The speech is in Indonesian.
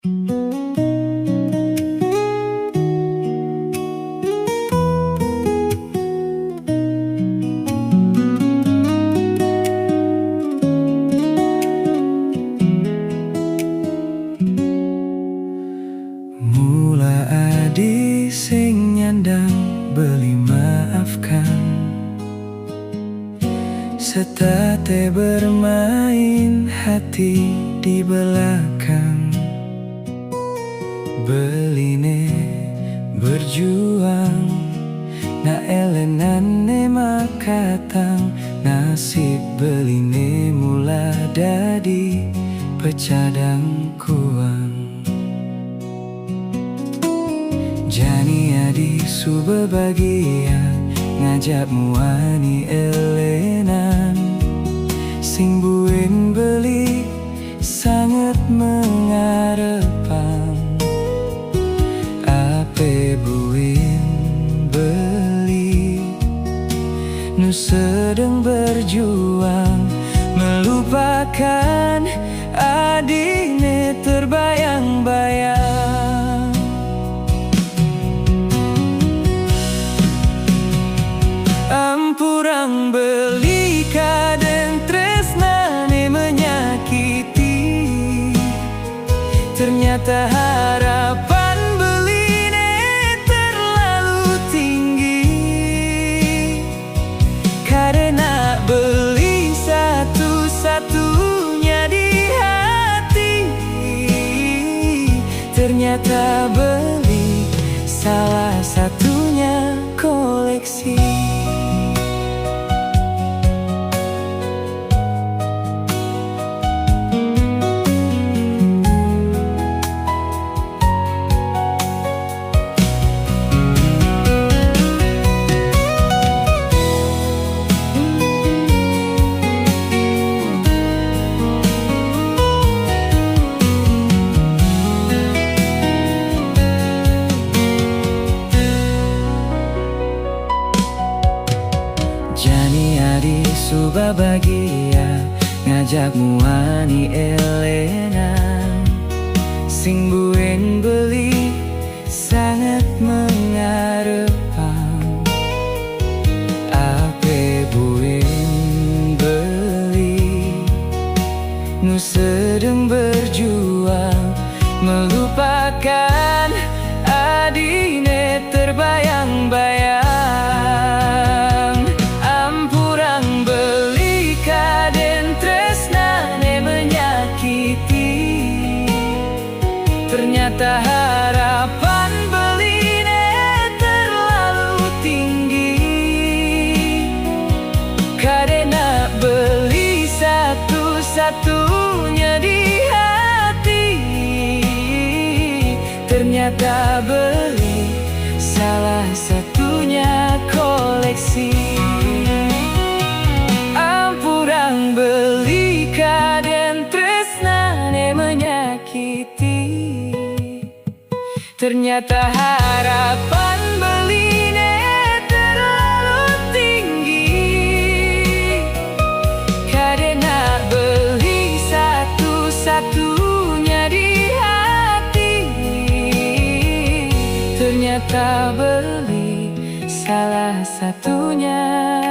Mula adi sing nyandang beli maafkan, setate bermain hati di belakang. Beline berjuang, na elenane makatang. Nasib beline mula dadi pecadang kuang. Jani adi su berbahagia, ngajak muani elenan. Sing buin beli sangat mengarepang. Ape buin beli nu sedang berjuang, melupakan adine terbayang-bayang. Ampurang beli kaden tresnane menyakiti. Ternyata harapan beline terlalu tinggi. Karena beli satu-satunya di hati. Ternyata beli salah satunya koleksi. Jani adi su bahagia, ngajak muani elena. Sing buin beli sangat mengarepang. Ape buin beli nu sedang berjuang, melupakan adine terbayang-bayang. Ternyata harapan beline terlalu tinggi. Karena beli satu-satunya di hati. Ternyata beli salah satunya koleksi. Ampurang beli kaden tresnane menyakiti. Ternyata harapan beline terlalu tinggi. Karena beli satu-satunya di hati. Ternyata beli salah satunya